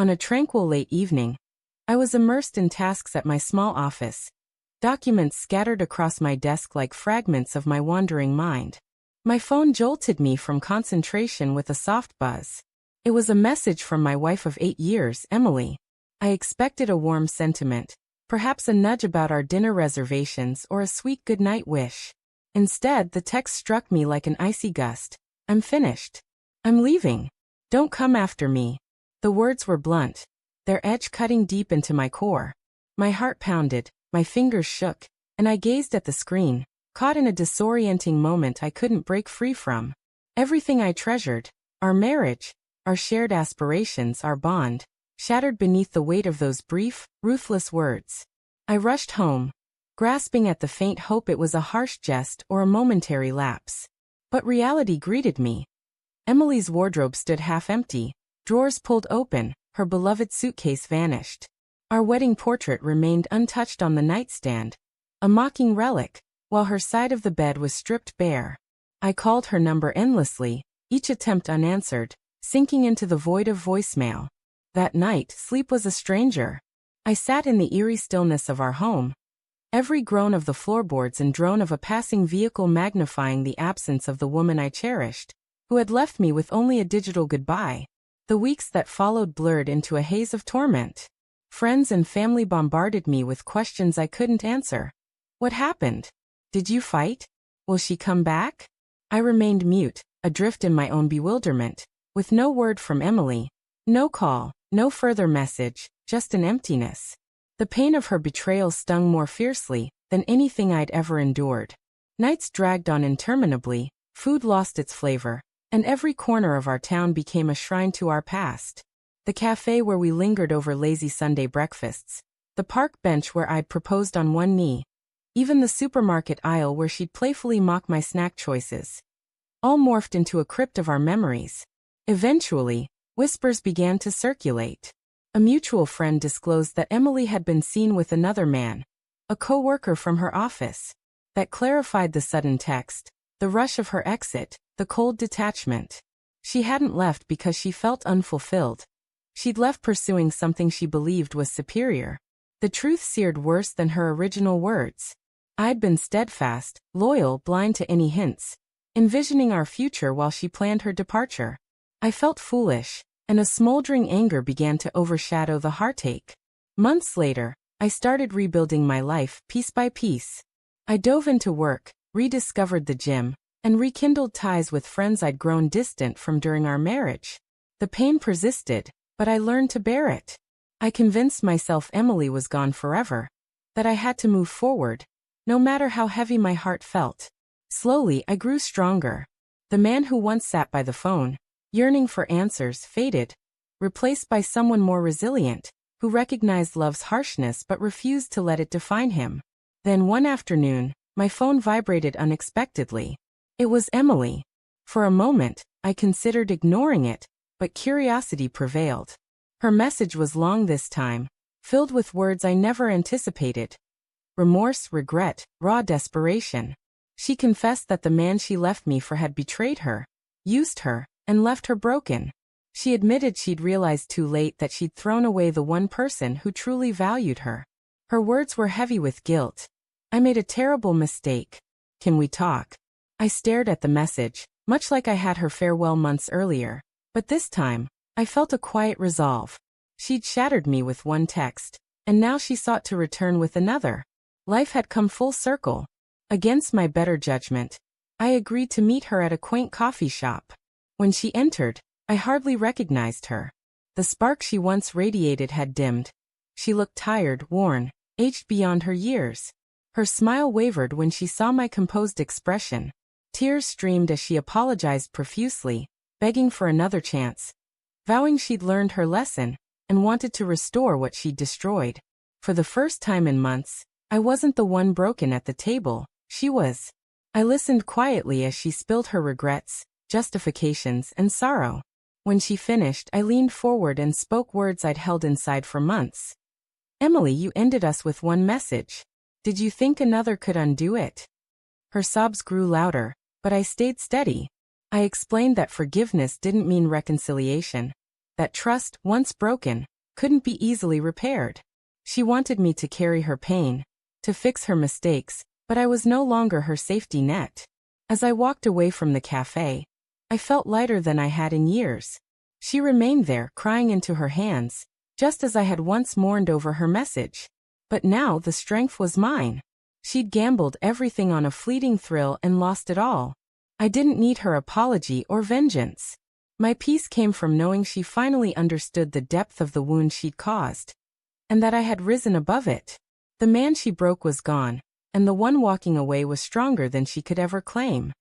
On a tranquil late evening, I was immersed in tasks at my small office, documents scattered across my desk like fragments of my wandering mind. My phone jolted me from concentration with a soft buzz. It was a message from my wife of 8 years, Emily. I expected a warm sentiment, perhaps a nudge about our dinner reservations or a sweet goodnight wish. Instead, the text struck me like an icy gust. I'm finished. I'm leaving. Don't come after me. The words were blunt, their edge cutting deep into my core. My heart pounded, my fingers shook, and I gazed at the screen, caught in a disorienting moment I couldn't break free from. Everything I treasured, our marriage, our shared aspirations, our bond, shattered beneath the weight of those brief, ruthless words. I rushed home, grasping at the faint hope it was a harsh jest or a momentary lapse. But reality greeted me. Emily's wardrobe stood half empty, drawers pulled open, her beloved suitcase vanished. Our wedding portrait remained untouched on the nightstand, a mocking relic, while her side of the bed was stripped bare. I called her number endlessly, each attempt unanswered, sinking into the void of voicemail. That night, sleep was a stranger. I sat in the eerie stillness of our home, every groan of the floorboards and drone of a passing vehicle magnifying the absence of the woman I cherished, who had left me with only a digital goodbye. The weeks that followed blurred into a haze of torment. Friends and family bombarded me with questions I couldn't answer. What happened? Did you fight? Will she come back? I remained mute, adrift in my own bewilderment, with no word from Emily. No call, no further message, just an emptiness. The pain of her betrayal stung more fiercely than anything I'd ever endured. Nights dragged on interminably, food lost its flavor, and every corner of our town became a shrine to our past. The cafe where we lingered over lazy Sunday breakfasts, the park bench where I'd proposed on one knee, even the supermarket aisle where she'd playfully mock my snack choices. All morphed into a crypt of our memories. Eventually, whispers began to circulate. A mutual friend disclosed that Emily had been seen with another man, a co-worker from her office. That clarified the sudden text, the rush of her exit, the cold detachment. She hadn't left because she felt unfulfilled. She'd left pursuing something she believed was superior. The truth seared worse than her original words. I'd been steadfast, loyal, blind to any hints, envisioning our future while she planned her departure. I felt foolish, and a smoldering anger began to overshadow the heartache. Months later, I started rebuilding my life piece by piece. I dove into work, rediscovered the gym, and rekindled ties with friends I'd grown distant from during our marriage. The pain persisted, but I learned to bear it. I convinced myself Emily was gone forever, that I had to move forward, no matter how heavy my heart felt. Slowly, I grew stronger. The man who once sat by the phone, yearning for answers, faded, replaced by someone more resilient, who recognized love's harshness but refused to let it define him. Then one afternoon, my phone vibrated unexpectedly. It was Emily. For a moment, I considered ignoring it, but curiosity prevailed. Her message was long this time, filled with words I never anticipated. Remorse, regret, raw desperation. She confessed that the man she left me for had betrayed her, used her, and left her broken. She admitted she'd realized too late that she'd thrown away the one person who truly valued her. Her words were heavy with guilt. I made a terrible mistake. Can we talk? I stared at the message, much like I had her farewell months earlier. But this time, I felt a quiet resolve. She'd shattered me with one text, and now she sought to return with another. Life had come full circle. Against my better judgment, I agreed to meet her at a quaint coffee shop. When she entered, I hardly recognized her. The spark she once radiated had dimmed. She looked tired, worn, aged beyond her years. Her smile wavered when she saw my composed expression. Tears streamed as she apologized profusely, begging for another chance, vowing she'd learned her lesson and wanted to restore what she'd destroyed. For the first time in months, I wasn't the one broken at the table, she was. I listened quietly as she spilled her regrets, justifications, and sorrow. When she finished, I leaned forward and spoke words I'd held inside for months. Emily, you ended us with one message. Did you think another could undo it? Her sobs grew louder, but I stayed steady. I explained that forgiveness didn't mean reconciliation, that trust, once broken, couldn't be easily repaired. She wanted me to carry her pain, to fix her mistakes, but I was no longer her safety net. As I walked away from the cafe, I felt lighter than I had in years. She remained there, crying into her hands, just as I had once mourned over her message. But now the strength was mine. She'd gambled everything on a fleeting thrill and lost it all. I didn't need her apology or vengeance. My peace came from knowing she finally understood the depth of the wound she'd caused, and that I had risen above it. The man she broke was gone, and the one walking away was stronger than she could ever claim.